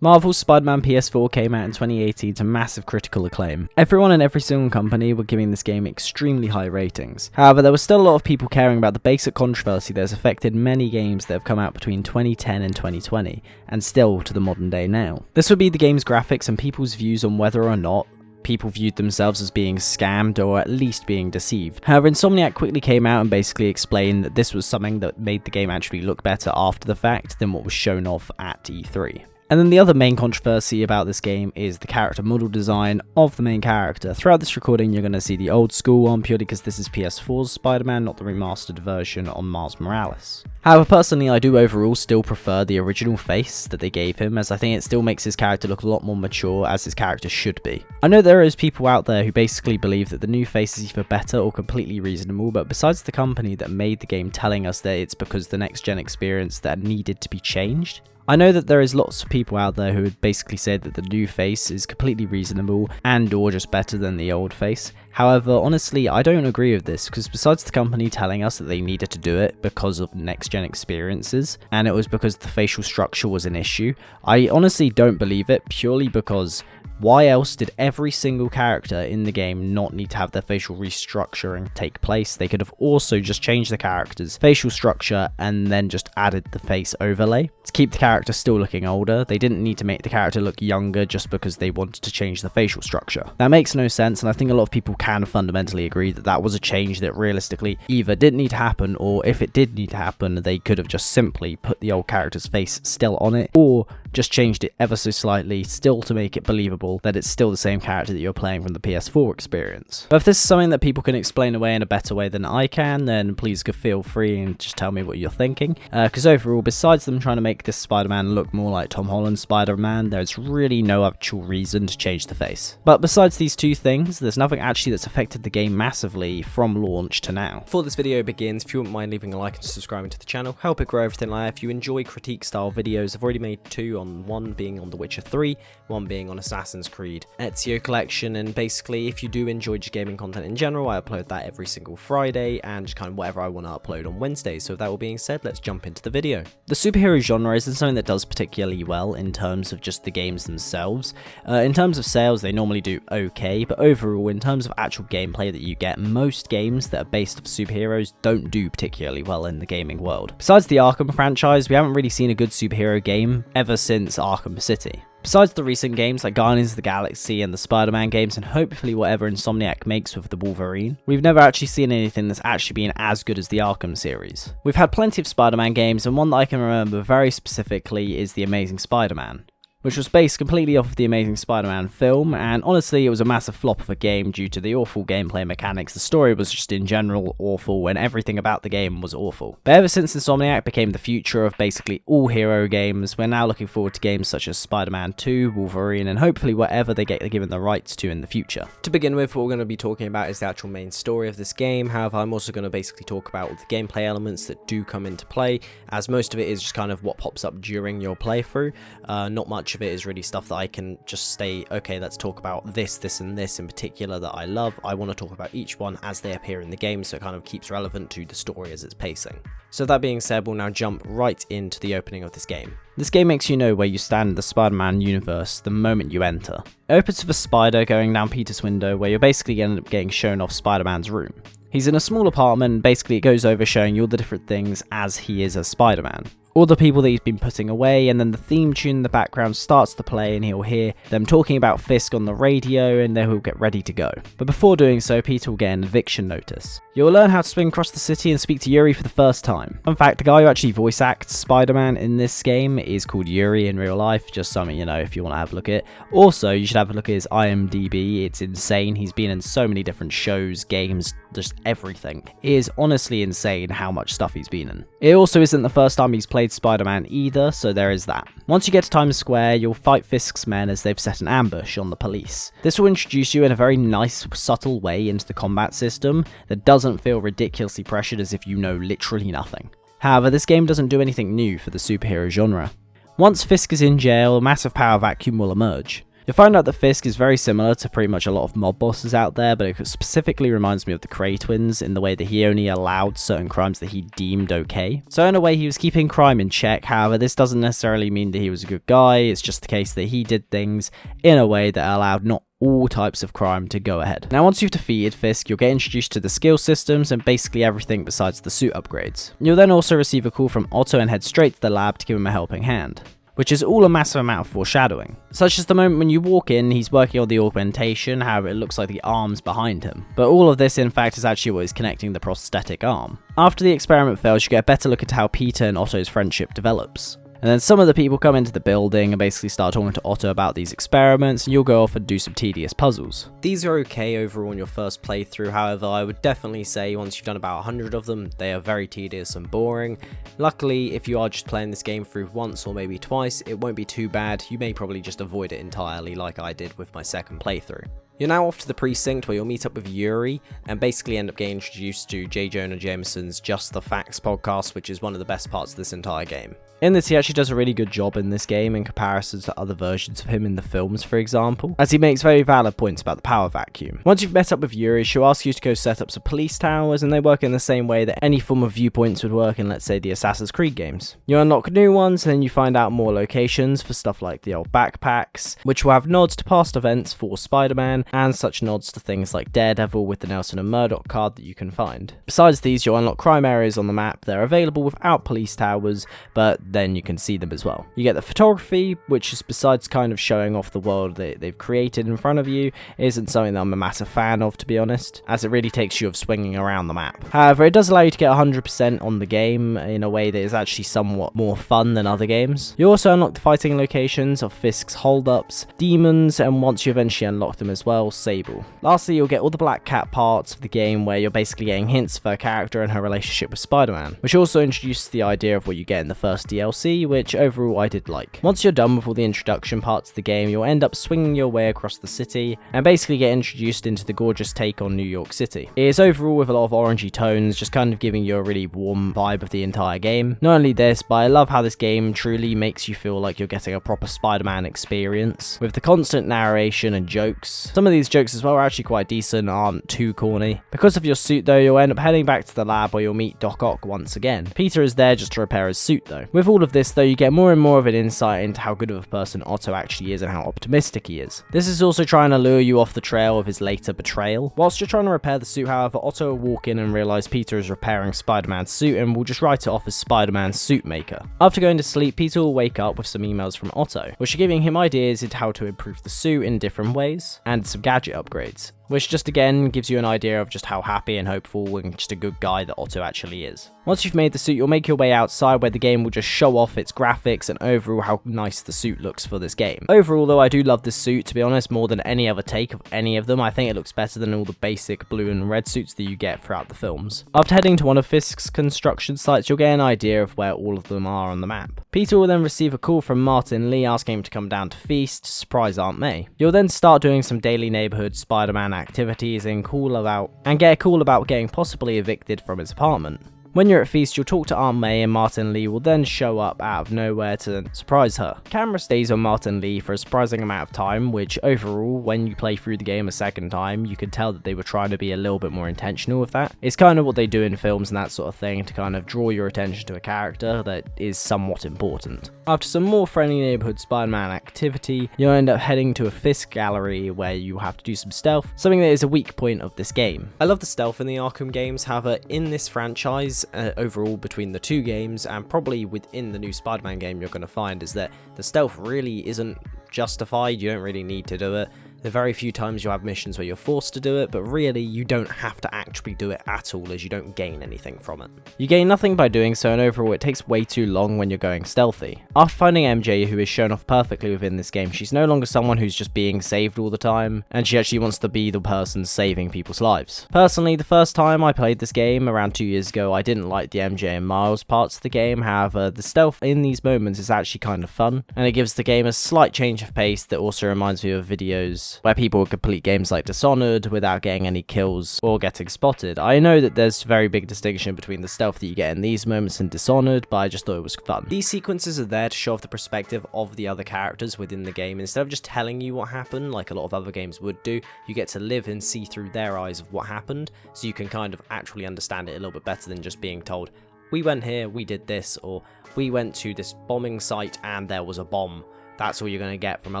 Marvel's Spider-Man PS4 came out in 2018 to massive critical acclaim. Everyone and every single company were giving this game extremely high ratings. However, there was still a lot of people caring about the basic controversy that has affected many games that have come out between 2010 and 2020, and still to the modern day now. This would be the game's graphics and people's views on whether or not people viewed themselves as being scammed or at least being deceived. However, Insomniac quickly came out and basically explained that this was something that made the game actually look better after the fact than what was shown off at E3. And then the other main controversy about this game is the character model design of the main character. Throughout this recording you're going to see the old school one purely because this is PS4's Spider-Man, not the remastered version on Miles Morales. However, personally I do overall still prefer the original face that they gave him, as I think it still makes his character look a lot more mature, as his character should be. I know there is people out there who basically believe that the new face is either better or completely reasonable, but besides the company that made the game telling us that it's because the next gen experience that needed to be changed, I know that there is lots of people out there who would basically say that the new face is completely reasonable and or just better than the old face. However, honestly, I don't agree with this, because besides the company telling us that they needed to do it because of next gen experiences, and it was because the facial structure was an issue, I honestly don't believe it, purely because why else did every single character in the game not need to have their facial restructuring take place? They could have also just changed the character's facial structure and then just added the face overlay to keep the character still looking older. They didn't need to make the character look younger just because they wanted to change the facial structure. That makes no sense, and I think a lot of people can fundamentally agree that that was a change that realistically either didn't need to happen, or if it did need to happen, they could have just simply put the old character's face still on it, or just changed it ever so slightly, still to make it believable that it's still the same character that you're playing from the PS4 experience. But if this is something that people can explain away in a better way than I can, then please feel free and just tell me what you're thinking. Because overall, besides them trying to make this Spider-Man look more like Tom Holland's Spider-Man, there's really no actual reason to change the face. But besides these two things, there's nothing actually that's affected the game massively from launch to now. Before this video begins, if you wouldn't mind leaving a like and subscribing to the channel, help it grow, everything like that. If you enjoy critique style videos, I've already made two, on one being on The Witcher 3, one being on Assassin's Creed Ezio Collection, and basically if you do enjoy just gaming content in general, I upload that every single Friday, and just kind of whatever I want to upload on Wednesdays. So with that all being said, let's jump into the video. The superhero genre isn't something that does particularly well in terms of just the games themselves. In terms of sales, they normally do okay, but overall, in terms of actual gameplay that you get, most games that are based off superheroes don't do particularly well in the gaming world. Besides the Arkham franchise, we haven't really seen a good superhero game ever since Arkham City. Besides the recent games like Guardians of the Galaxy and the Spider-Man games, and hopefully whatever Insomniac makes with the Wolverine, we've never actually seen anything that's actually been as good as the Arkham series. We've had plenty of Spider-Man games, and one that I can remember very specifically is The Amazing Spider-Man, which was based completely off of the Amazing Spider-Man film, and honestly it was a massive flop of a game due to the awful gameplay mechanics. The story was just in general awful, and everything about the game was awful. But ever since Insomniac became the future of basically all hero games, we're now looking forward to games such as Spider-Man 2, Wolverine, and hopefully whatever they get given the rights to in the future. To begin with, what we're going to be talking about is the actual main story of this game. However, I'm also going to basically talk about all the gameplay elements that do come into play, as most of it is just kind of what pops up during your playthrough. Not much of it is really stuff that I can just say, okay, let's talk about this, and this in particular that I love. I want to talk about each one as they appear in the game, so it kind of keeps relevant to the story as it's pacing. So that being said, we'll now jump right into the opening of this game. This game makes you know where you stand in the Spider-Man universe the moment you enter. It opens with a spider going down Peter's window, where you're basically going to end up getting shown off Spider-Man's room. He's in a small apartment, and basically it goes over showing you all the different things as he is as Spider-Man. All the people that he's been putting away, and then the theme tune in the background starts to play, and he'll hear them talking about Fisk on the radio, and then he'll get ready to go. But before doing so, Peter will get an eviction notice. You'll learn how to swing across the city and speak to Yuri for the first time. Fun fact, the guy who actually voice acts Spider-Man in this game is called Yuri in real life, just something you know if you want to have a look at it. Also, you should have a look at his IMDb, it's insane. He's been in so many different shows, games, just everything. It is honestly insane how much stuff he's been in. It also isn't the first time he's played Spider-Man either, so there is that. Once you get to Times Square, you'll fight Fisk's men as they've set an ambush on the police. This will introduce you in a very nice, subtle way into the combat system that doesn't feel ridiculously pressured as if you know literally nothing. However, this game doesn't do anything new for the superhero genre. Once Fisk is in jail, a massive power vacuum will emerge. You'll find out that Fisk is very similar to pretty much a lot of mob bosses out there, but it specifically reminds me of the Cray twins in the way that he only allowed certain crimes that he deemed okay. So in a way he was keeping crime in check, however this doesn't necessarily mean that he was a good guy, it's just the case that he did things in a way that allowed not all types of crime to go ahead. Now once you've defeated Fisk, you'll get introduced to the skill systems and basically everything besides the suit upgrades. You'll then also receive a call from Otto and head straight to the lab to give him a helping hand, which is all a massive amount of foreshadowing. Such as the moment when you walk in, he's working on the augmentation, however it looks like the arm's behind him. But all of this in fact is actually what is connecting the prosthetic arm. After the experiment fails, you get a better look at how Peter and Otto's friendship develops. And then some of the people come into the building and basically start talking to Otto about these experiments, and you'll go off and do some tedious puzzles. These are okay overall on your first playthrough, however I would definitely say once you've done about 100 of them, they are very tedious and boring. Luckily, if you are just playing this game through once or maybe twice, it won't be too bad. You may probably just avoid it entirely like I did with my second playthrough. You're now off to the precinct where you'll meet up with Yuri and basically end up getting introduced to J. Jonah Jameson's Just the Facts podcast, which is one of the best parts of this entire game. In this, he actually does a really good job in this game in comparison to other versions of him in the films, for example, as he makes very valid points about the power vacuum. Once you've met up with Yuri, she'll ask you to go set up some police towers, and they work in the same way that any form of viewpoints would work in, let's say, the Assassin's Creed games. You unlock new ones, and then you find out more locations for stuff like the old backpacks, which will have nods to past events for Spider-Man, and such nods to things like Daredevil with the Nelson and Murdoch card that you can find. Besides these, you'll unlock crime areas on the map. They're available without police towers, but then you can see them as well. You get the photography, which is besides kind of showing off the world that they've created in front of you, isn't something that I'm a massive fan of, to be honest, as it really takes you of swinging around the map. However, it does allow you to get 100% on the game in a way that is actually somewhat more fun than other games. You also unlock the fighting locations of Fisk's holdups, demons, and once you eventually unlock them as well, Sable. Lastly, you'll get all the Black Cat parts of the game where you're basically getting hints of her character and her relationship with Spider-Man, which also introduces the idea of what you get in the first DLC, which overall I did like. Once you're done with all the introduction parts of the game, you'll end up swinging your way across the city and basically get introduced into the gorgeous take on New York City. It is overall with a lot of orangey tones, just kind of giving you a really warm vibe of the entire game. Not only this, but I love how this game truly makes you feel like you're getting a proper Spider-Man experience, with the constant narration and jokes. Some of these jokes as well are actually quite decent, aren't too corny. Because of your suit though, you'll end up heading back to the lab where you'll meet Doc Ock once again. Peter is there just to repair his suit though. With all of this though, you get more and more of an insight into how good of a person Otto actually is and how optimistic he is. This is also trying to lure you off the trail of his later betrayal. Whilst you're trying to repair the suit, however, Otto will walk in and realise Peter is repairing Spider-Man's suit and will just write it off as Spider-Man's suit maker. After going to sleep, Peter will wake up with some emails from Otto, which are giving him ideas into how to improve the suit in different ways and some gadget upgrades, which just again gives you an idea of just how happy and hopeful and just a good guy that Otto actually is. Once you've made the suit, you'll make your way outside where the game will just show off its graphics and overall how nice the suit looks for this game. Overall though, I do love this suit, to be honest, more than any other take of any of them. I think it looks better than all the basic blue and red suits that you get throughout the films. After heading to one of Fisk's construction sites, you'll get an idea of where all of them are on the map. Peter will then receive a call from Martin Lee asking him to come down to Feast to surprise Aunt May. You'll then start doing some daily neighborhood Spider-Man activities and get a call about getting possibly evicted from his apartment. When you're at Feast, you'll talk to Aunt May and Martin Lee will then show up out of nowhere to surprise her. Camera stays on Martin Lee for a surprising amount of time, which overall, when you play through the game a second time, you can tell that they were trying to be a little bit more intentional with that. It's kind of what they do in films and that sort of thing to kind of draw your attention to a character that is somewhat important. After some more friendly neighborhood Spider-Man activity, you'll end up heading to a Fisk gallery where you have to do some stealth, something that is a weak point of this game. I love the stealth in the Arkham games, however, in this franchise, overall between the two games and probably within the new Spider-Man game, you're going to find is that the stealth really isn't justified. You don't really need to do it. There are very few times you'll have missions where you're forced to do it, but really you don't have to actually do it at all, as you don't gain anything from it. You gain nothing by doing so, and overall it takes way too long when you're going stealthy. After finding MJ, who is shown off perfectly within this game, she's no longer someone who's just being saved all the time, and she actually wants to be the person saving people's lives. Personally, the first time I played this game, around 2 years ago, I didn't like the MJ and Miles parts of the game. However, the stealth in these moments is actually kind of fun, and it gives the game a slight change of pace that also reminds me of videos where people would complete games like Dishonored without getting any kills or getting spotted spotted. I know that there's a very big distinction between the stealth that you get in these moments and Dishonored, but I just thought it was fun. These sequences are there to show off the perspective of the other characters within the game. Instead of just telling you what happened, like a lot of other games would do, you get to live and see through their eyes of what happened, so you can kind of actually understand it a little bit better than just being told, we went here, we did this, or we went to this bombing site and there was a bomb. That's all you're going to get from a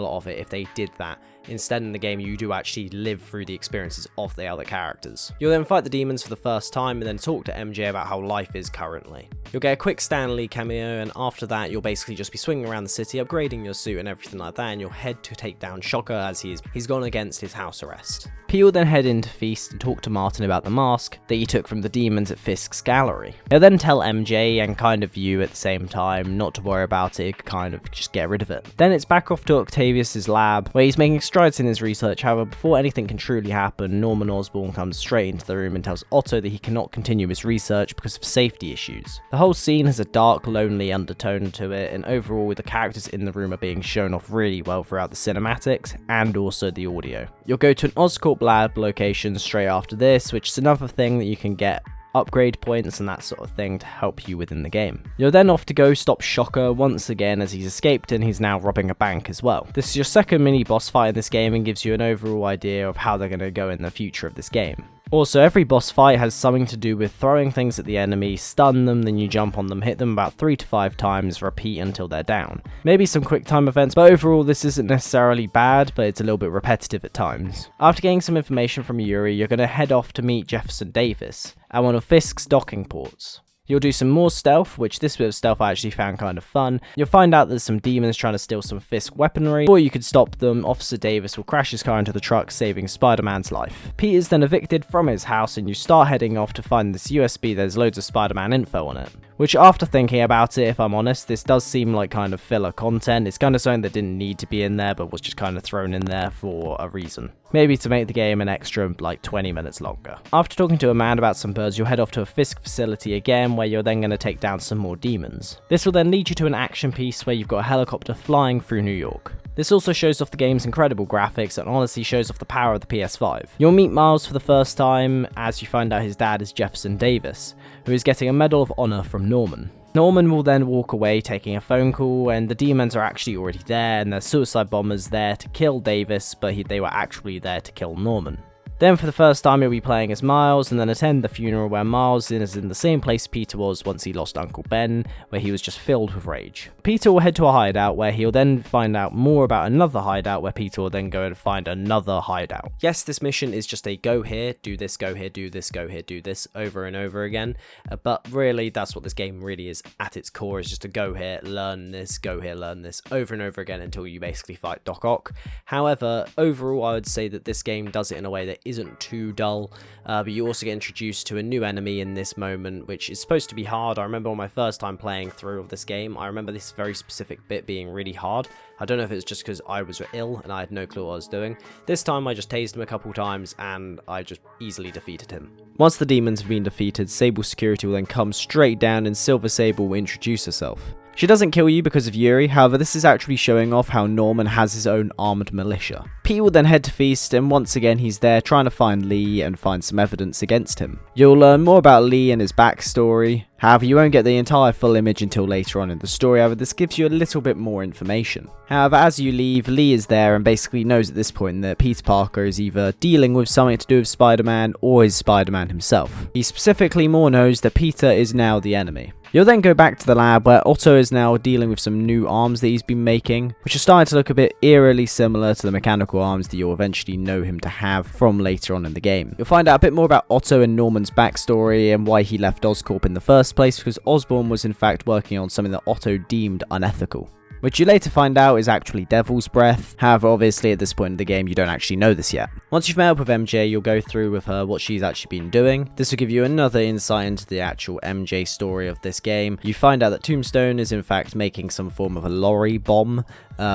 lot of it if they did that. Instead, in the game, you do actually live through the experiences of the other characters. You'll then fight the demons for the first time and then talk to MJ about how life is currently. You'll get a quick Stan Lee cameo, and after that, you'll basically just be swinging around the city, upgrading your suit and everything like that, and you'll head to take down Shocker as he's gone against his house arrest. Pete will then head into Feast and talk to Martin about the mask that he took from the demons at Fisk's gallery. He'll then tell MJ and kind of you at the same time not to worry about it, kind of just get rid of it. Then it's back off to Octavius's lab, where he's making strides in his research. However, before anything can truly happen, Norman Osborn comes straight into the room and tells Otto that he cannot continue his research because of safety issues. The whole scene has a dark, lonely undertone to it, and overall the characters in the room are being shown off really well throughout the cinematics and also the audio. You'll go to an Oscorp lab location straight after this, which is another thing that you can get upgrade points and that sort of thing to help you within the game. You're then off to go stop Shocker once again, as he's escaped and he's now robbing a bank as well. This is your second mini boss fight in this game and gives you an overall idea of how they're going to go in the future of this game. Also, every boss fight has something to do with throwing things at the enemy, stun them, then you jump on them, hit them about 3 to 5 times, repeat until they're down. Maybe some quick time events, but overall this isn't necessarily bad, but it's a little bit repetitive at times. After getting some information from Yuri, you're going to head off to meet Jefferson Davis at one of Fisk's docking ports. You'll do some more stealth, which this bit of stealth I actually found kind of fun. You'll find out there's some demons trying to steal some Fisk weaponry. Before you could stop them, Officer Davis will crash his car into the truck, saving Spider-Man's life. Pete is then evicted from his house and you start heading off to find this USB. There's loads of Spider-Man info on it. Which, after thinking about it, if I'm honest, this does seem like kind of filler content. It's kind of something that didn't need to be in there, but was just kind of thrown in there for a reason. Maybe to make the game an extra, like, 20 minutes longer. After talking to a man about some birds, you'll head off to a Fisk facility again, where you're then going to take down some more demons. This will then lead you to an action piece where you've got a helicopter flying through New York. This also shows off the game's incredible graphics and honestly shows off the power of the PS5. You'll meet Miles for the first time as you find out his dad is Jefferson Davis, who is getting a Medal of Honor from Norman. Norman will then walk away taking a phone call, and the demons are actually already there, and there's suicide bombers there to kill Davis, but they were actually there to kill Norman. Then for the first time you'll be playing as Miles, and then attend the funeral where Miles is in the same place Peter was once he lost Uncle Ben, where he was just filled with rage. Peter will head to a hideout where he'll then find out more about another hideout, where Peter will then go and find another hideout. Yes, this mission is just a go here, do this, go here, do this, go here, do this over and over again, but really that's what this game really is at its core, is just a go here, learn this, go here, learn this over and over again until you basically fight Doc Ock. However, overall I would say that this game does it in a way that isn't too dull, but you also get introduced to a new enemy in this moment, which is supposed to be hard. I remember on my first time playing through of this game, I remember this very specific bit being really hard. I don't know if it's just because I was ill and I had no clue what I was doing. This time I just tased him a couple times and I just easily defeated him. Once the demons have been defeated, Sable Security will then come straight down and Silver Sable will introduce herself. She doesn't kill you because of Yuri, however this is actually showing off how Norman has his own armed militia. Pete will then head to Feast, and once again he's there trying to find Lee and find some evidence against him. You'll learn more about Lee and his backstory, however you won't get the entire full image until later on in the story, however this gives you a little bit more information. However, as you leave, Lee is there and basically knows at this point that Peter Parker is either dealing with something to do with Spider-Man or is Spider-Man himself. He specifically more knows that Peter is now the enemy. You'll then go back to the lab where Otto is now dealing with some new arms that he's been making, which are starting to look a bit eerily similar to the mechanical arms that you'll eventually know him to have from later on in the game. You'll find out a bit more about Otto and Norman's backstory and why he left Oscorp in the first place, because Osborn was in fact working on something that Otto deemed unethical, which you later find out is actually Devil's Breath. However, obviously at this point in the game you don't actually know this yet. Once you've met up with MJ, you'll go through with her what she's actually been doing. This will give you another insight into the actual MJ story of this game. You find out that Tombstone is in fact making some form of a lorry bomb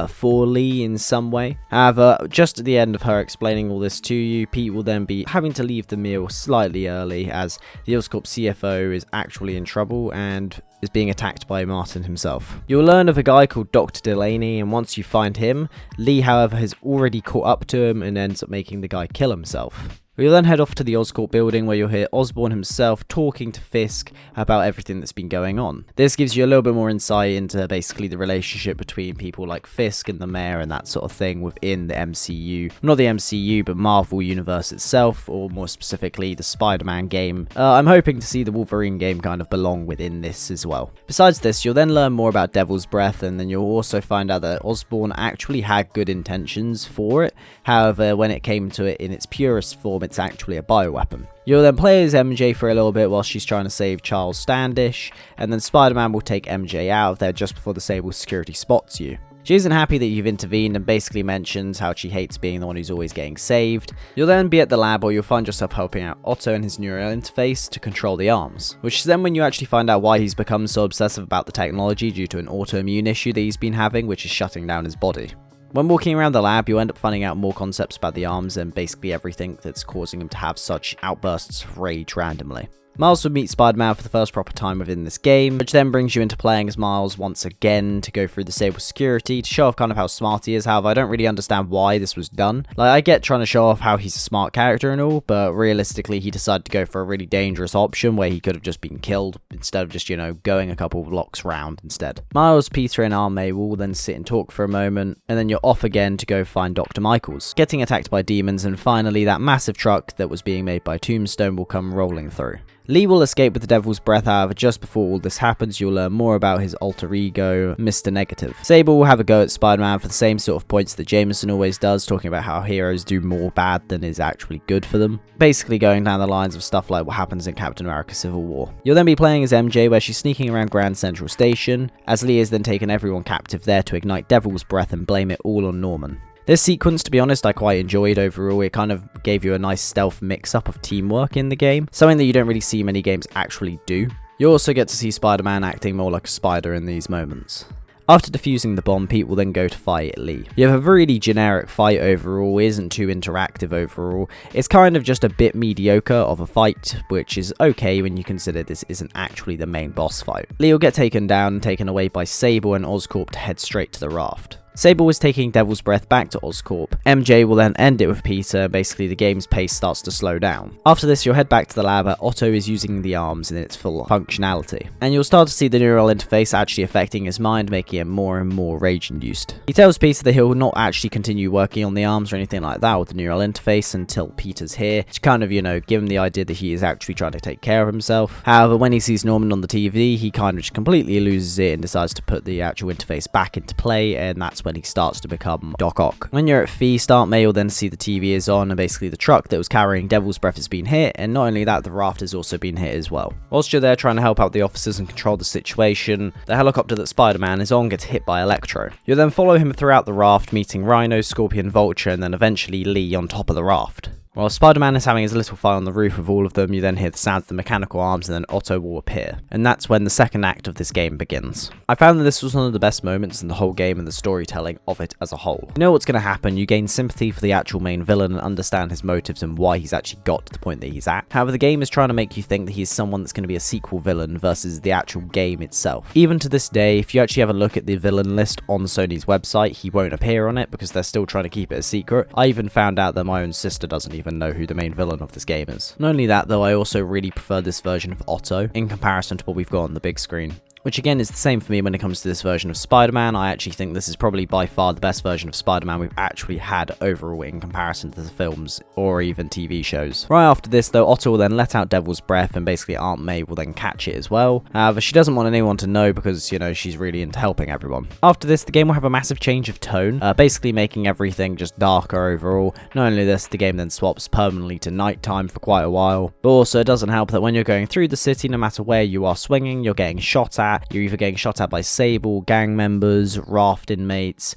for Lee in some way. However, just at the end of her explaining all this to you, Pete will then be having to leave the meal slightly early as the Oscorp CFO is actually in trouble and is being attacked by Martin himself. You'll learn of a guy called Dr. Delaney, and once you find him, Lee however has already caught up to him and ends up making the guy kill himself. We'll then head off to the Oscorp building where you'll hear Osborn himself talking to Fisk about everything that's been going on. This gives you a little bit more insight into basically the relationship between people like Fisk and the Mayor and that sort of thing within the MCU. Not the MCU, but Marvel Universe itself, or more specifically the Spider-Man game. I'm hoping to see the Wolverine game kind of belong within this as well. Besides this, you'll then learn more about Devil's Breath, and then you'll also find out that Osborn actually had good intentions for it. However, when it came to it in its purest form, it's actually a bioweapon. You'll then play as MJ for a little bit while she's trying to save Charles Standish, and then Spider-Man will take MJ out of there just before the Sable security spots you. She isn't happy that you've intervened and basically mentions how she hates being the one who's always getting saved. You'll then be at the lab where you'll find yourself helping out Otto and his neural interface to control the arms, which is then when you actually find out why he's become so obsessive about the technology due to an autoimmune issue that he's been having, which is shutting down his body. When walking around the lab, you'll end up finding out more concepts about the arms and basically everything that's causing him to have such outbursts of rage randomly. Miles would meet Spider-Man for the first proper time within this game, which then brings you into playing as Miles once again to go through the Sable security to show off kind of how smart he is. However, I don't really understand why this was done. Like, I get trying to show off how he's a smart character and all, but realistically he decided to go for a really dangerous option where he could have just been killed instead of just, going a couple of blocks round instead. Miles, Peter and Aunt May will then sit and talk for a moment, and then you're off again to go find Dr. Michaels, getting attacked by demons, and finally that massive truck that was being made by Tombstone will come rolling through. Lee will escape with the Devil's Breath, however, just before all this happens, you'll learn more about his alter ego, Mr. Negative. Sable will have a go at Spider-Man for the same sort of points that Jameson always does, talking about how heroes do more bad than is actually good for them. Basically going down the lines of stuff like what happens in Captain America Civil War. You'll then be playing as MJ, where she's sneaking around Grand Central Station, as Lee has then taken everyone captive there to ignite Devil's Breath and blame it all on Norman. This sequence, to be honest, I quite enjoyed overall. It kind of gave you a nice stealth mix-up of teamwork in the game, something that you don't really see many games actually do. You also get to see Spider-Man acting more like a spider in these moments. After defusing the bomb, Pete will then go to fight Lee. You have a really generic fight overall, isn't too interactive overall. It's kind of just a bit mediocre of a fight, which is okay when you consider this isn't actually the main boss fight. Lee will get taken down and taken away by Sable and Oscorp to head straight to the raft. Sable is taking Devil's Breath back to Oscorp. MJ will then end it with Peter, basically the game's pace starts to slow down. After this, you'll head back to the lab where Otto is using the arms in its full functionality. And you'll start to see the neural interface actually affecting his mind, making him more and more rage-induced. He tells Peter that he'll not actually continue working on the arms or anything like that with the neural interface until Peter's here, to kind of, give him the idea that he is actually trying to take care of himself. However, when he sees Norman on the TV, he kind of just completely loses it and decides to put the actual interface back into play, and that's when he starts to become Doc Ock. When you're at Feast, Aunt May will then see the TV is on and basically the truck that was carrying Devil's Breath has been hit, and not only that, the raft has also been hit as well. Whilst you're there trying to help out the officers and control the situation, the helicopter that Spider-Man is on gets hit by Electro. You'll then follow him throughout the raft, meeting Rhino, Scorpion, Vulture, and then eventually Lee on top of the raft. While Spider-Man is having his little fight on the roof with all of them, you then hear the sounds of the mechanical arms and then Otto will appear. And that's when the second act of this game begins. I found that this was one of the best moments in the whole game and the storytelling of it as a whole. You know what's going to happen, you gain sympathy for the actual main villain and understand his motives and why he's actually got to the point that he's at. However, the game is trying to make you think that he's someone that's going to be a sequel villain versus the actual game itself. Even to this day, if you actually have a look at the villain list on Sony's website, he won't appear on it because they're still trying to keep it a secret. I even found out that my own sister doesn't even know who the main villain of this game is. Not only that though, I also really prefer this version of Otto in comparison to what we've got on the big screen. Which again is the same for me when it comes to this version of Spider-Man. I actually think this is probably by far the best version of Spider-Man we've actually had overall in comparison to the films or even TV shows. Right after this though, Otto will then let out Devil's Breath and basically Aunt May will then catch it as well. However, she doesn't want anyone to know because, she's really into helping everyone. After this, the game will have a massive change of tone, basically making everything just darker overall. Not only this, the game then swaps permanently to nighttime for quite a while. But also it doesn't help that when you're going through the city, no matter where you are swinging, you're getting shot at. You're either getting shot at by Sable, gang members, raft inmates,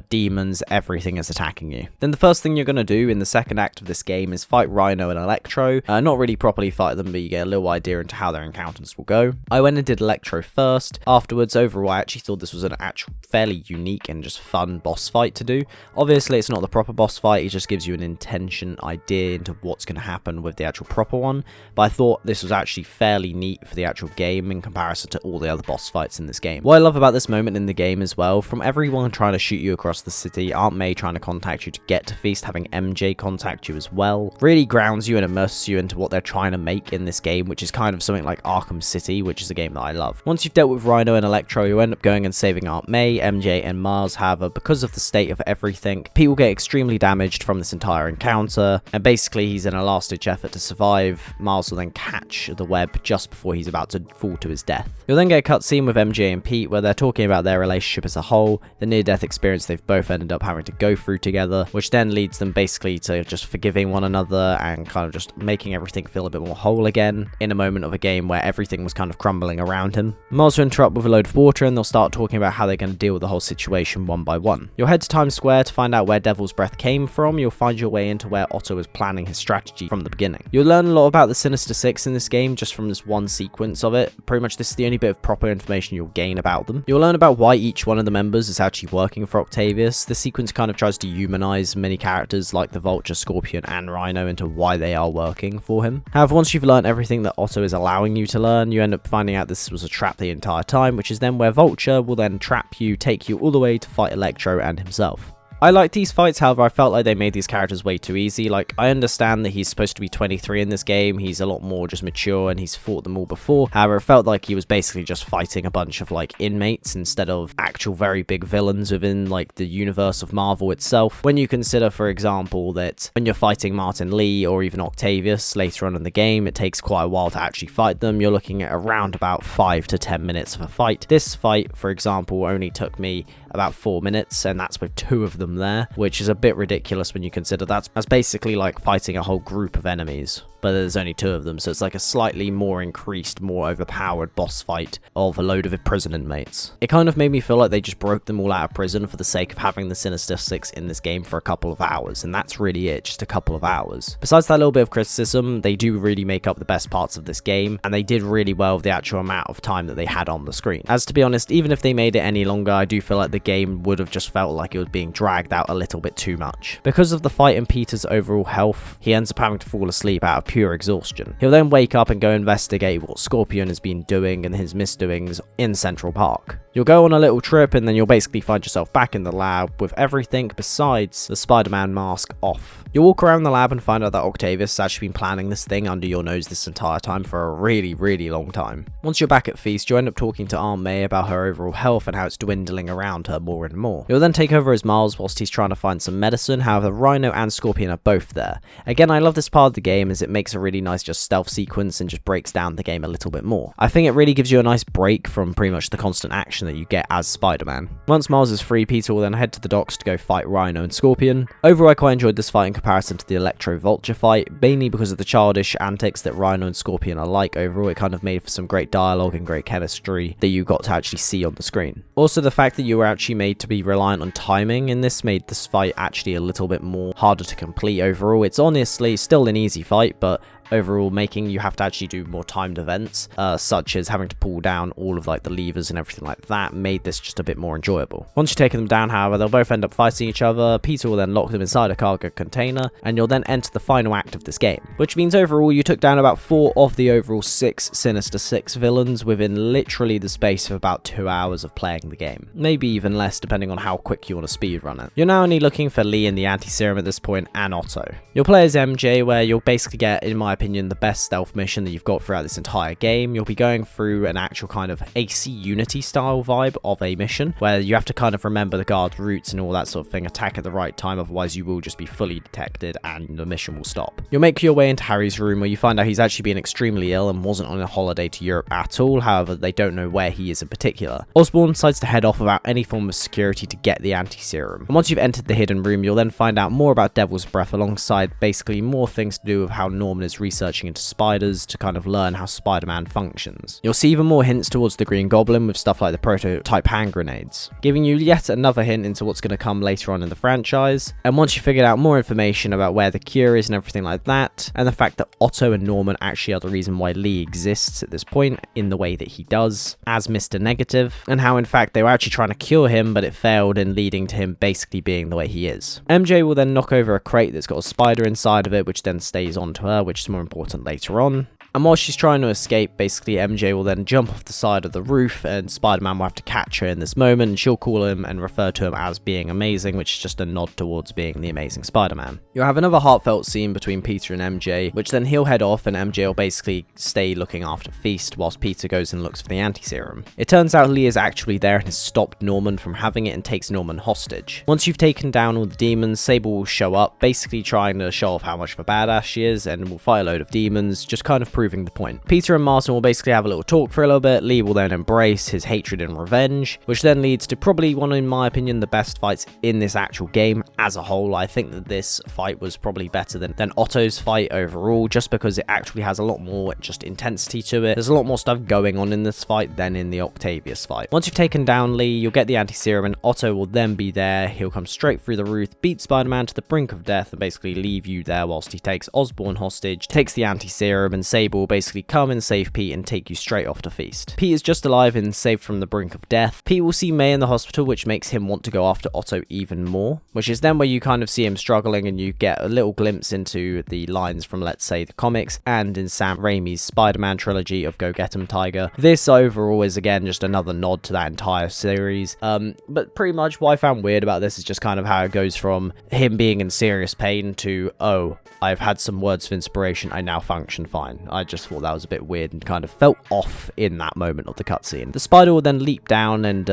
demons, everything is attacking you. Then the first thing you're going to do in the second act of this game is fight Rhino and Electro. Not really properly fight them, but you get a little idea into how their encounters will go. I went and did Electro first. Afterwards, overall, I actually thought this was an actual fairly unique and just fun boss fight to do. Obviously, it's not the proper boss fight, it just gives you an intention idea into what's going to happen with the actual proper one, but I thought this was actually fairly neat for the actual game in comparison to all the other the boss fights in this game. What I love about this moment in the game as well, from everyone trying to shoot you across the city, Aunt May trying to contact you to get to Feast, having MJ contact you as well, really grounds you and immerses you into what they're trying to make in this game, which is kind of something like Arkham City, which is a game that I love. Once you've dealt with Rhino and Electro, you end up going and saving Aunt May, MJ, and Miles. However, because of the state of everything, Pete will get extremely damaged from this entire encounter, and basically he's in a last-ditch effort to survive. Miles will then catch the web just before he's about to fall to his death. You'll then get a cutscene with MJ and Pete where they're talking about their relationship as a whole, the near-death experience they've both ended up having to go through together, which then leads them basically to just forgiving one another and kind of just making everything feel a bit more whole again in a moment of a game where everything was kind of crumbling around him. Miles will interrupt with a load of water and they'll start talking about how they're going to deal with the whole situation one by one. You'll head to Times Square to find out where Devil's Breath came from. You'll find your way into where Otto was planning his strategy from the beginning. You'll learn a lot about the Sinister Six in this game just from this one sequence of it. Pretty much this is the only bit of proper information you'll gain about them. You'll learn about why each one of the members is actually working for Octavius. This sequence kind of tries to humanize many characters like the Vulture, Scorpion, and Rhino into why they are working for him. However, once you've learned everything that Otto is allowing you to learn, you end up finding out this was a trap the entire time, which is then where Vulture will then trap you, take you all the way to fight Electro and himself. I like these fights, however I felt like they made these characters way too easy. Like, I understand that he's supposed to be 23 in this game, he's a lot more just mature and he's fought them all before. However, it felt like he was basically just fighting a bunch of like inmates instead of actual very big villains within like the universe of Marvel itself. When you consider, for example, that when you're fighting Martin Lee or even Octavius later on in the game, it takes quite a while to actually fight them. You're looking at around about 5 to 10 minutes of a fight. This fight, for example, only took me about 4 minutes, and that's with 2 of them there, which is a bit ridiculous when you consider that's basically like fighting a whole group of enemies, but there's only 2 of them, so it's like a slightly more increased, more overpowered boss fight of a load of prison inmates. It kind of made me feel like they just broke them all out of prison for the sake of having the Sinister Six in this game for a couple of hours, and that's really it, just a couple of hours. Besides that little bit of criticism, they do really make up the best parts of this game, and they did really well with the actual amount of time that they had on the screen. As to be honest, even if they made it any longer, I do feel like the game would have just felt like it was being dragged out a little bit too much. Because of the fight and Peter's overall health, he ends up having to fall asleep out of pure exhaustion. He'll then wake up and go investigate what Scorpion has been doing and his misdoings in Central Park. You'll go on a little trip and then you'll basically find yourself back in the lab with everything besides the Spider-Man mask off. You'll walk around the lab and find out that Octavius has actually been planning this thing under your nose this entire time for a really, really long time. Once you're back at Feast, you end up talking to Aunt May about her overall health and how it's dwindling around her more and more. You'll then take over as Miles whilst he's trying to find some medicine. However, Rhino and Scorpion are both there. Again, I love this part of the game as it makes a really nice just stealth sequence and just breaks down the game a little bit more. I think it really gives you a nice break from pretty much the constant action that you get as Spider-Man. Once Miles is free, Peter will then head to the docks to go fight Rhino and Scorpion. Overall, I quite enjoyed this fight in comparison to the Electro Vulture fight, mainly because of the childish antics that Rhino and Scorpion are like. Overall, it kind of made for some great dialogue and great chemistry that you got to actually see on the screen. Also, the fact that you were actually made to be reliant on timing in this made this fight actually a little bit more harder to complete overall. It's honestly still an easy fight, but overall making you have to actually do more timed events, such as having to pull down all of like the levers and everything like that, made this just a bit more enjoyable. Once you've taken them down, however, they'll both end up fighting each other. Peter will then lock them inside a cargo container, and you'll then enter the final act of this game, which means overall you took down about 4 of the overall 6 Sinister Six villains within literally the space of about 2 hours of playing the game. Maybe even less depending on how quick you want to speedrun it. You're now only looking for Lee and the anti-serum at this point, and Otto. You'll play as MJ, where you'll basically get, in my opinion, the best stealth mission that you've got throughout this entire game. You'll be going through an actual kind of AC Unity style vibe of a mission where you have to kind of remember the guard's routes and all that sort of thing, attack at the right time, otherwise you will just be fully detected and the mission will stop. You'll make your way into Harry's room where you find out he's actually been extremely ill and wasn't on a holiday to Europe at all. However, they don't know where he is in particular. Osborn decides to head off without any form of security to get the anti-serum. And once you've entered the hidden room, you'll then find out more about Devil's Breath alongside basically more things to do with how Norman is researching into spiders to kind of learn how Spider-Man functions. You'll see even more hints towards the Green Goblin with stuff like the prototype hand grenades, giving you yet another hint into what's going to come later on in the franchise. And once you figured out more information about where the cure is and everything like that, and the fact that Otto and Norman actually are the reason why Lee exists at this point in the way that he does as Mr. Negative, and how in fact they were actually trying to cure him but it failed and leading to him basically being the way he is. MJ will then knock over a crate that's got a spider inside of it, which then stays onto her, which is more important later on. And while she's trying to escape, basically MJ will then jump off the side of the roof and Spider-Man will have to catch her in this moment, and she'll call him and refer to him as being amazing, which is just a nod towards being the Amazing Spider-Man. You'll have another heartfelt scene between Peter and MJ, which then he'll head off and MJ will basically stay looking after Feast whilst Peter goes and looks for the anti-serum. It turns out Lee is actually there and has stopped Norman from having it and takes Norman hostage. Once you've taken down all the demons, Sable will show up, basically trying to show off how much of a badass she is, and will fight a load of demons, just kind of proving the point. Peter and Martin will basically have a little talk for a little bit. Lee will then embrace his hatred and revenge, which then leads to probably one, in my opinion, the best fights in this actual game as a whole. I think that this fight was probably better than Otto's fight overall, just because it actually has a lot more just intensity to it. There's a lot more stuff going on in this fight than in the Octavius fight. Once you've taken down Lee, you'll get the anti-serum and Otto will then be there. He'll come straight through the roof, beat Spider-Man to the brink of death and basically leave you there whilst he takes Osborn hostage, takes the anti-serum, and Sable will basically come and save Pete and take you straight off to Feast. Pete is just alive and saved from the brink of death. Pete will see May in the hospital, which makes him want to go after Otto even more, which is then where you kind of see him struggling and you get a little glimpse into the lines from, let's say, the comics and in Sam Raimi's Spider-Man trilogy of Go Get 'em Tiger. This overall is again just another nod to that entire series, but pretty much what I found weird about this is just kind of how it goes from him being in serious pain to, oh, I've had some words of inspiration, I now function fine. I just thought that was a bit weird and kind of felt off in that moment of the cutscene. The spider will then leap down and,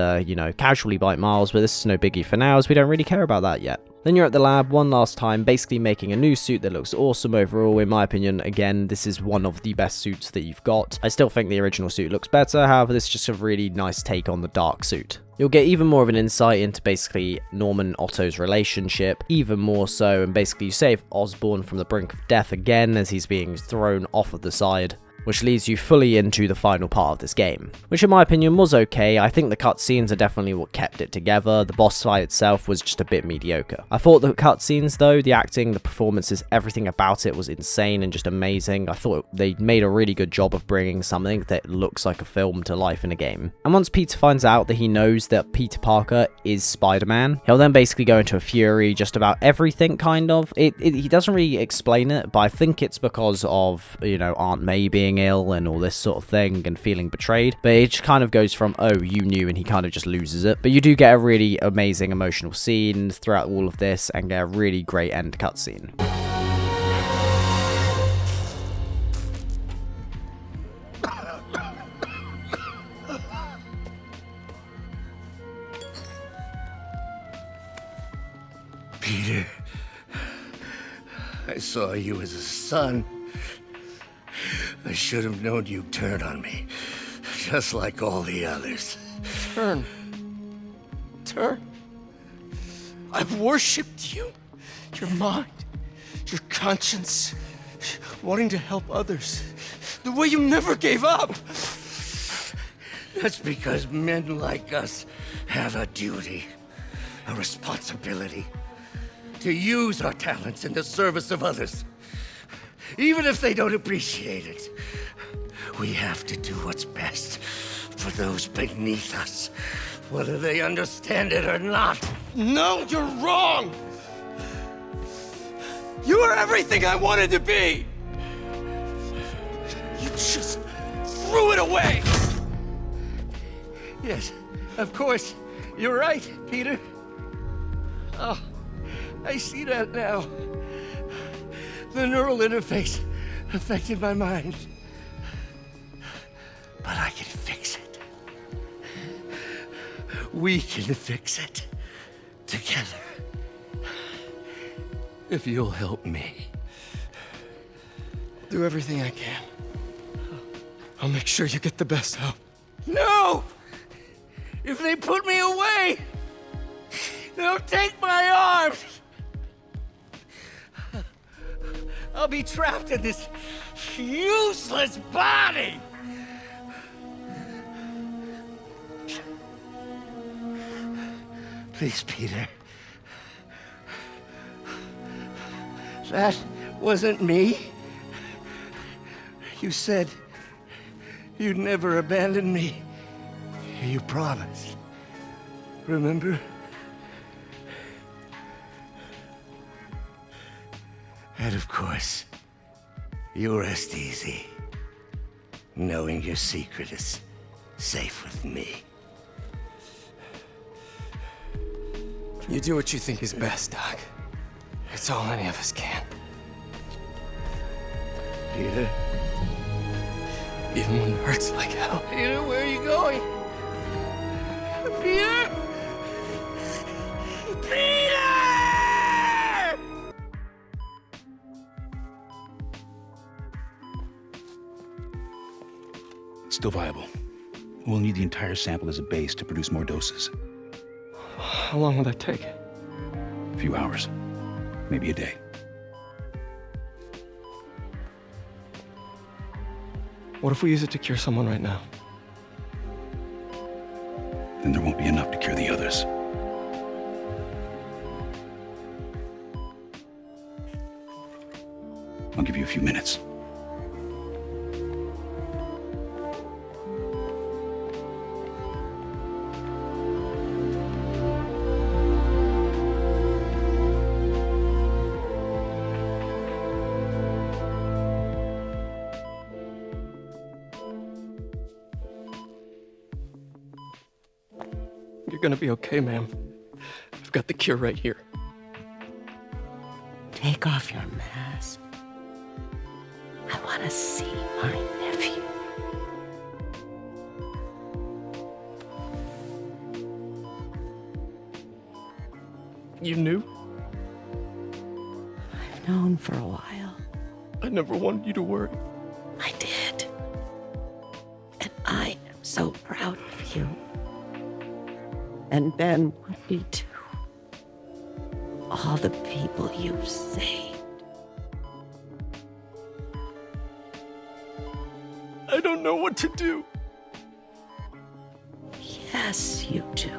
casually bite Miles, but this is no biggie for now as we don't really care about that yet. Then you're at the lab one last time, basically making a new suit that looks awesome overall. In my opinion, again, this is one of the best suits that you've got. I still think the original suit looks better, however, this is just a really nice take on the dark suit. You'll get even more of an insight into basically Norman and Otto's relationship, even more so, and basically you save Osborn from the brink of death again as he's being thrown off of the side, which leads you fully into the final part of this game, which in my opinion was okay. I think the cutscenes are definitely what kept it together. The boss fight itself was just a bit mediocre. I thought the cutscenes though, the acting, the performances, everything about it was insane and just amazing. I thought they made a really good job of bringing something that looks like a film to life in a game. And once Peter finds out that he knows that Peter Parker is Spider-Man, he'll then basically go into a fury just about everything, kind of. He doesn't really explain it, but I think it's because of, Aunt May being ill and all this sort of thing and feeling betrayed, but it just kind of goes from, oh, you knew, and he kind of just loses it. But you do get a really amazing emotional scene throughout all of this and get a really great end cutscene. Peter, I saw you as a son. I should have known you'd turn on me, just like all the others. Turn. I've worshipped you. Your mind, your conscience, wanting to help others. The way you never gave up. That's because men like us have a duty, a responsibility, to use our talents in the service of others. Even if they don't appreciate it, we have to do what's best for those beneath us, whether they understand it or not. No, you're wrong! You are everything I wanted to be! You just threw it away! Yes, of course. You're right, Peter. Oh, I see that now. The neural interface affected my mind. But I can fix it. We can fix it. Together. If you'll help me. I'll do everything I can. I'll make sure you get the best help. No! If they put me away, they'll take my arms! I'll be trapped in this useless body! Please, Peter. That wasn't me. You said you'd never abandon me. You promised. Remember? And of course, you rest easy. knowing your secret is safe with me. You do what you think is best, Doc. It's all any of us can. Peter? Even when it hurts like hell. Peter, where are you going? Peter? Peter! It's still viable. We'll need the entire sample as a base to produce more doses. How long will that take? A few hours. Maybe a day. What if we use it to cure someone right now? Then there won't be enough to cure the others. I'll give you a few minutes. You're gonna be okay, ma'am. I've got the cure right here. Take off your mask. I want to see my nephew. You knew? I've known for a while. I never wanted you to worry. I did. And I am so proud of you. And Ben would be too. All the people you've saved. I don't know what to do. Yes, you do.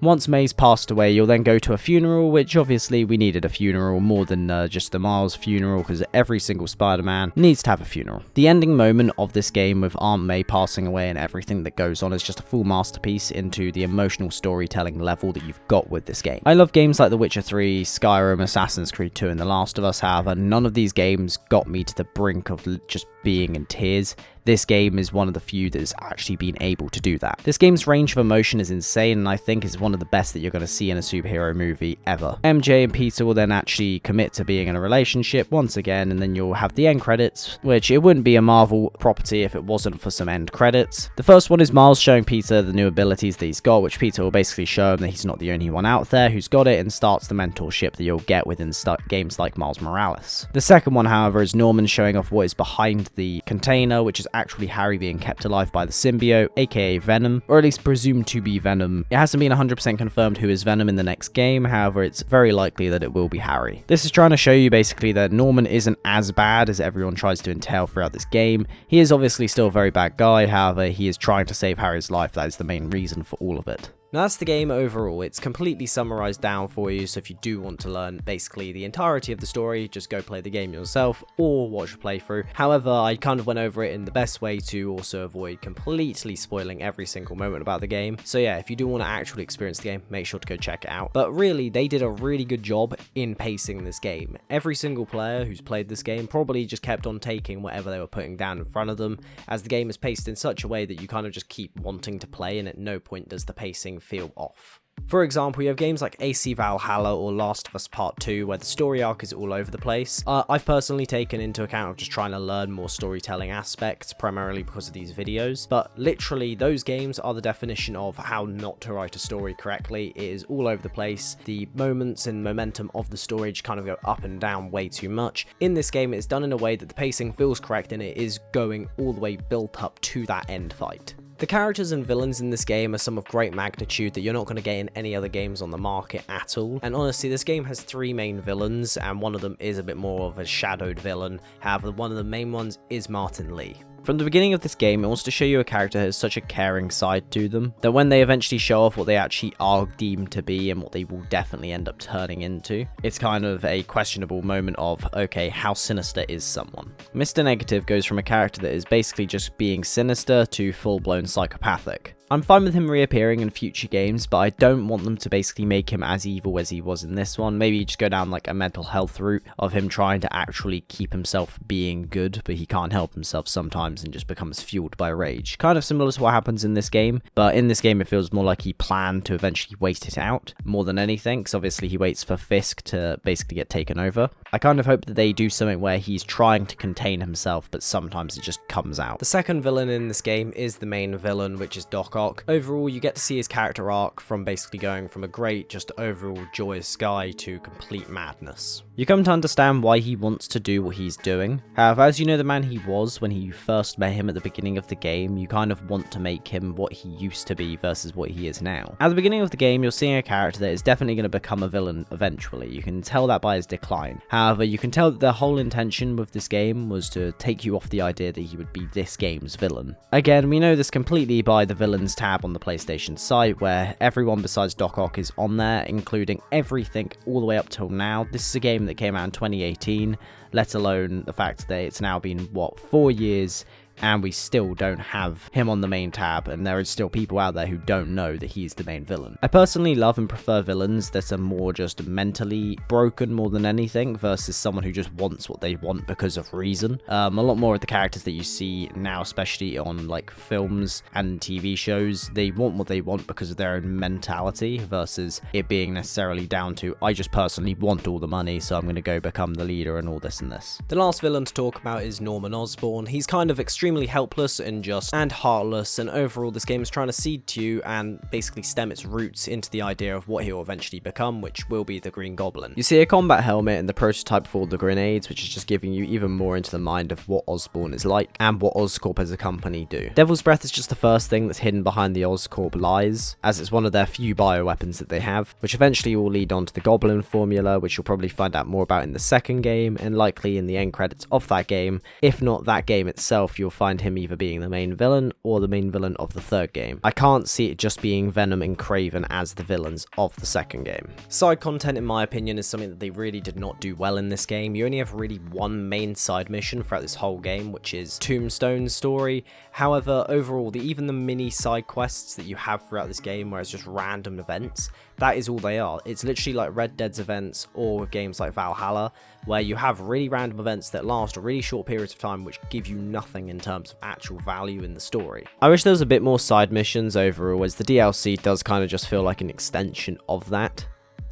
Once May's passed away, you'll then go to a funeral, which obviously we needed a funeral more than just the Miles funeral, because every single Spider-Man needs to have a funeral. The ending moment of this game with Aunt May passing away and everything that goes on is just a full masterpiece into the emotional storytelling level that you've got with this game. I love games like The Witcher 3, Skyrim, Assassin's Creed 2 and The Last of Us, however, none of these games got me to the brink of just being in tears. This game is one of the few that has actually been able to do that. This game's range of emotion is insane, and I think is one of the best that you're going to see in a superhero movie ever. MJ and Peter will then actually commit to being in a relationship once again, and then you'll have the end credits, which it wouldn't be a Marvel property if it wasn't for some end credits. The first one is Miles showing Peter the new abilities that he's got, which Peter will basically show him that he's not the only one out there who's got it, and starts the mentorship that you'll get within games like Miles Morales. The second one, however, is Norman showing off what is behind the container, which is actually Harry being kept alive by the symbiote, aka Venom, or at least presumed to be Venom. It hasn't been 100% confirmed who is Venom in the next game, however it's very likely that it will be Harry. This is trying to show you basically that Norman isn't as bad as everyone tries to entail throughout this game. He is obviously still a very bad guy, however he is trying to save Harry's life. That is the main reason for all of it. Now that's the game overall. It's completely summarized down for you, so if you do want to learn basically the entirety of the story, just go play the game yourself or watch a playthrough. However, I kind of went over it in the best way to also avoid completely spoiling every single moment about the game. So yeah, if you do want to actually experience the game, make sure to go check it out. But really, they did a really good job in pacing this game. Every single player who's played this game probably just kept on taking whatever they were putting down in front of them, as the game is paced in such a way that you kind of just keep wanting to play, and at no point does the pacing feel off. For example, you have games like AC Valhalla or Last of Us Part 2, where the story arc is all over the place. I've personally taken into account of just trying to learn more storytelling aspects, primarily because of these videos, but literally those games are the definition of how not to write a story correctly. It is all over the place. The moments and momentum of the story just kind of go up and down way too much. In this game, it's done in a way that the pacing feels correct, and it is going all the way built up to that end fight. The characters and villains in this game are some of great magnitude that you're not going to get in any other games on the market at all, and honestly this game has 3 main villains and one of them is a bit more of a shadowed villain. However, one of the main ones is Martin Lee. From the beginning of this game, it wants to show you a character who has such a caring side to them, that when they eventually show off what they actually are deemed to be and what they will definitely end up turning into, it's kind of a questionable moment of, okay, how sinister is someone? Mr. Negative goes from a character that is basically just being sinister to full-blown psychopathic. I'm fine with him reappearing in future games, but I don't want them to basically make him as evil as he was in this one. Maybe just go down like a mental health route of him trying to actually keep himself being good, but he can't help himself sometimes and just becomes fueled by rage. Kind of similar to what happens in this game, but in this game it feels more like he planned to eventually wait it out more than anything, because obviously he waits for Fisk to basically get taken over. I kind of hope that they do something where he's trying to contain himself, but sometimes it just comes out. The second villain in this game is the main villain, which is Doc Ock. Overall, you get to see his character arc from basically going from a great, just overall joyous guy to complete madness. You come to understand why he wants to do what he's doing. However, as you know the man he was when you first met him at the beginning of the game, you kind of want to make him what he used to be versus what he is now. At the beginning of the game, you're seeing a character that is definitely going to become a villain eventually. You can tell that by his decline. However, you can tell that the whole intention with this game was to take you off the idea that he would be this game's villain. Again, we know this completely by the villains tab on the PlayStation site, where everyone besides Doc Ock is on there, including everything all the way up till now. This is a game that came out in 2018, let alone the fact that it's now been, what, 4 years, and we still don't have him on the main tab, and there are still people out there who don't know that he's the main villain. I personally love and prefer villains that are more just mentally broken more than anything, versus someone who just wants what they want because of reason. A lot more of the characters that you see now, especially on like films and TV shows, they want what they want because of their own mentality, versus it being necessarily down to, I just personally want all the money, so I'm going to go become the leader and all this and this. The last villain to talk about is Norman Osborn. He's kind of extremely helpless and heartless, and overall this game is trying to seed to you and basically stem its roots into the idea of what he will eventually become, which will be the Green Goblin. You see a combat helmet and the prototype for all the grenades, which is just giving you even more into the mind of what Osborn is like and what Oscorp as a company do. Devil's Breath is just the first thing that's hidden behind the Oscorp lies, as it's one of their few bioweapons that they have, which eventually will lead on to the Goblin formula, which you'll probably find out more about in the second game and likely in the end credits of that game. If not that game itself, you'll find him either being the main villain or the main villain of the third game. I can't see it just being Venom and Kraven as the villains of the second game. Side content, in my opinion, is something that they really did not do well in this game. You only have really one main side mission throughout this whole game, which is Tombstone's story. However, overall, even the mini side quests that you have throughout this game, where it's just random events, that is all they are. It's literally like Red Dead's events, or with games like Valhalla, where you have really random events that last a really short period of time, which give you nothing in terms of actual value in the story. I wish there was a bit more side missions overall, as the DLC does kind of just feel like an extension of that,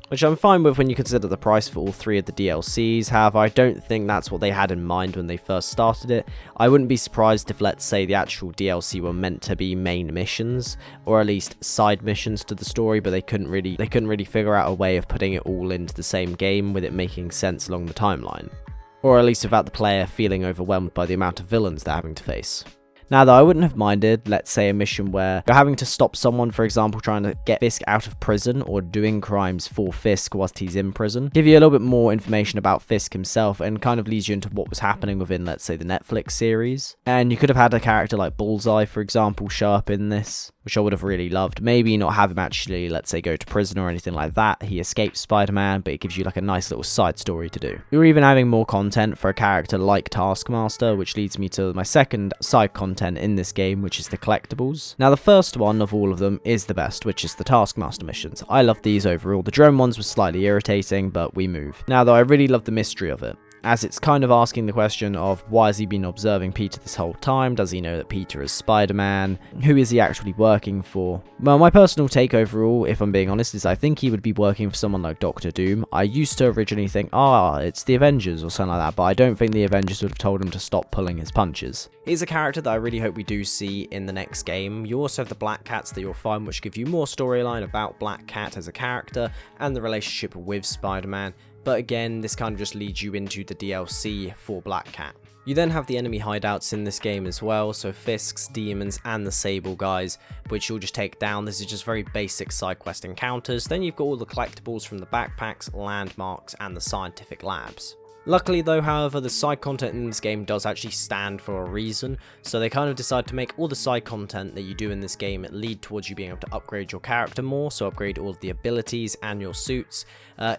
which I'm fine with when you consider the price for all 3 of the DLCs. However, I don't think that's what they had in mind when they first started it. I wouldn't be surprised if, let's say, the actual DLC were meant to be main missions, or at least side missions to the story, but they couldn't really figure out a way of putting it all into the same game with it making sense along the timeline. Or at least without the player feeling overwhelmed by the amount of villains they're having to face. Now, though, I wouldn't have minded, let's say, a mission where you're having to stop someone, for example, trying to get Fisk out of prison or doing crimes for Fisk whilst he's in prison. Give you a little bit more information about Fisk himself and kind of leads you into what was happening within, let's say, the Netflix series. And you could have had a character like Bullseye, for example, show up in this, which I would have really loved. Maybe not have him actually, let's say, go to prison or anything like that. He escapes Spider-Man, but it gives you like a nice little side story to do. You're even having more content for a character like Taskmaster, which leads me to my second side content in this game, which is the Collectibles. Now, the first one of all of them is the best, which is the Taskmaster missions. I love these overall. The drone ones were slightly irritating, but we move. Now, though, I really love the mystery of it, as it's kind of asking the question of why has he been observing Peter this whole time? Does he know that Peter is Spider-Man? Who is he actually working for? Well, my personal take overall, if I'm being honest, is I think he would be working for someone like Doctor Doom. I used to originally think, it's the Avengers or something like that, but I don't think the Avengers would have told him to stop pulling his punches. He's a character that I really hope we do see in the next game. You also have the Black Cats that you'll find, which give you more storyline about Black Cat as a character and the relationship with Spider-Man. but again, this kind of just leads you into the DLC for Black Cat. You then have the enemy hideouts in this game as well, so Fisks, Demons, and the Sable guys, which you'll just take down. This is just very basic side quest encounters. Then you've got all the collectibles from the backpacks, landmarks, and the scientific labs. Luckily though, however, the side content in this game does actually stand for a reason, so they kind of decide to make all the side content that you do in this game lead towards you being able to upgrade your character more, so upgrade all of the abilities and your suits.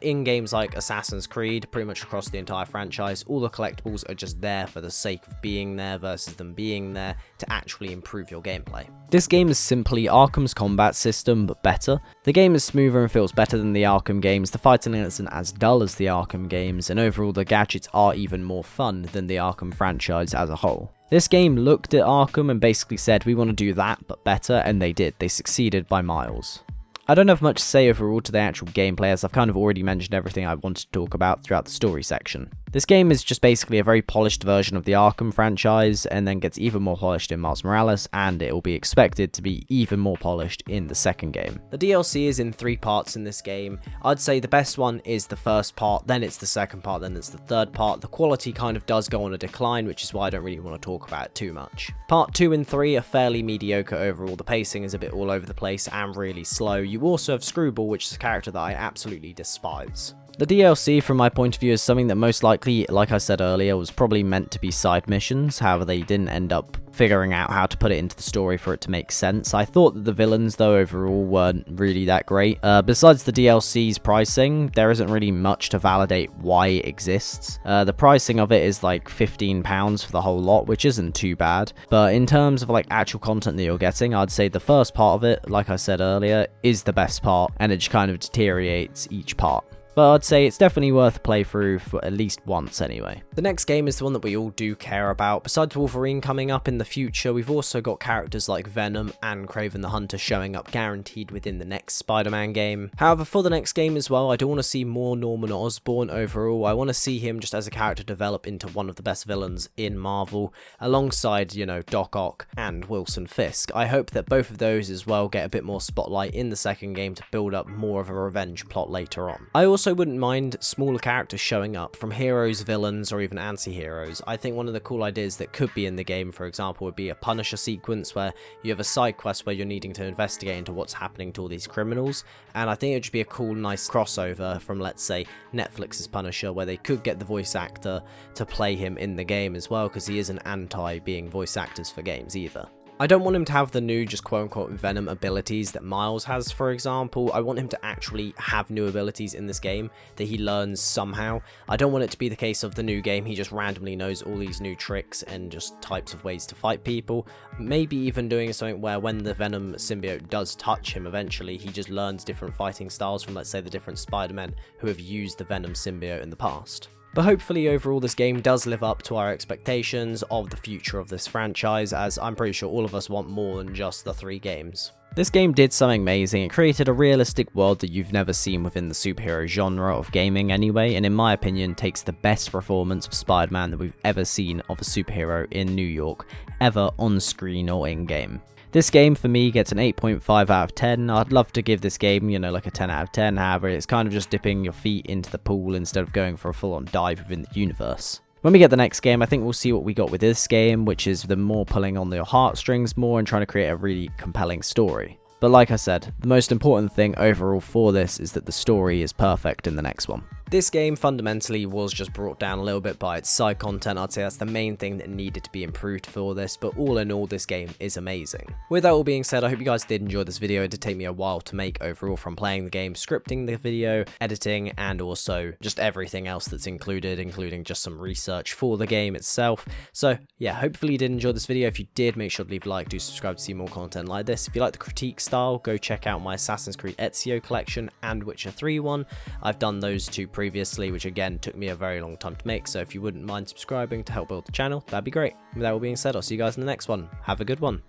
In games like Assassin's Creed, pretty much across the entire franchise, all the collectibles are just there for the sake of being there versus them being there to actually improve your gameplay. This game is simply Arkham's combat system, but better. The game is smoother and feels better than the Arkham games, the fighting isn't as dull as the Arkham games, and overall the gadgets are even more fun than the Arkham franchise as a whole. This game looked at Arkham and basically said, we want to do that, but better, and they did. They succeeded by miles. I don't have much to say overall to the actual gameplay, as I've kind of already mentioned everything I wanted to talk about throughout the story section. This game is just basically a very polished version of the Arkham franchise, and then gets even more polished in Miles Morales, and it will be expected to be even more polished in the second game. The DLC is in 3 parts in this game. I'd say the best one is the first part, then it's the second part, then it's the third part. The quality kind of does go on a decline, which is why I don't really want to talk about it too much. Part 2 and 3 are fairly mediocre overall. The pacing is a bit all over the place and really slow. You also have Screwball, which is a character that I absolutely despise. The DLC, from my point of view, is something that most likely, like I said earlier, was probably meant to be side missions. However, they didn't end up figuring out how to put it into the story for it to make sense. I thought that the villains, though, overall weren't really that great. Besides the DLC's pricing, there isn't really much to validate why it exists. The pricing of it is like £15 for the whole lot, which isn't too bad. But in terms of like actual content that you're getting, I'd say the first part of it, like I said earlier, is the best part, and it just kind of deteriorates each part. But I'd say it's definitely worth a playthrough for at least once anyway. The next game is the one that we all do care about. Besides Wolverine coming up in the future, we've also got characters like Venom and Kraven the Hunter showing up guaranteed within the next Spider-Man game. However, for the next game as well, I do want to see more Norman Osborn overall. I want to see him just as a character develop into one of the best villains in Marvel, alongside, you know, Doc Ock and Wilson Fisk. I hope that both of those as well get a bit more spotlight in the second game to build up more of a revenge plot later on. I also wouldn't mind smaller characters showing up, from heroes, villains, or even anti-heroes. I think one of the cool ideas that could be in the game, for example, would be a Punisher sequence where you have a side quest where you're needing to investigate into what's happening to all these criminals, and I think it would just be a cool, nice crossover from, let's say, Netflix's Punisher, where they could get the voice actor to play him in the game as well, because he isn't anti-being voice actors for games either. I don't want him to have the new, just quote-unquote, Venom abilities that Miles has, for example. I want him to actually have new abilities in this game that he learns somehow. I don't want it to be the case of the new game, he just randomly knows all these new tricks and just types of ways to fight people. Maybe even doing something where when the Venom symbiote does touch him eventually, he just learns different fighting styles from, let's say, the different Spider-Men who have used the Venom symbiote in the past. But hopefully overall this game does live up to our expectations of the future of this franchise, as I'm pretty sure all of us want more than just the 3 games. This game did something amazing. It created a realistic world that you've never seen within the superhero genre of gaming anyway, and in my opinion takes the best performance of Spider-Man that we've ever seen of a superhero in New York, ever on screen or in-game. This game for me gets an 8.5 out of 10. I'd love to give this game, you know, like a 10 out of 10, however it's kind of just dipping your feet into the pool instead of going for a full-on dive within the universe. When we get the next game, I think we'll see what we got with this game, which is the more pulling on your heartstrings more and trying to create a really compelling story. But like I said, the most important thing overall for this is that the story is perfect in the next one. This game fundamentally was just brought down a little bit by its side content. I'd say that's the main thing that needed to be improved for this, but all in all, this game is amazing. With that all being said, I hope you guys did enjoy this video. It did take me a while to make overall, from playing the game, scripting the video, editing, and also just everything else that's included, including just some research for the game itself. So yeah, hopefully you did enjoy this video. If you did, make sure to leave a like, do subscribe to see more content like this. If you like the critique style, go check out my Assassin's Creed Ezio collection and Witcher 3 one. I've done those two previously, which again took me a very long time to make, so if you wouldn't mind subscribing to help build the channel, that'd be great. With that all being said, I'll see you guys in the next one. Have a good one.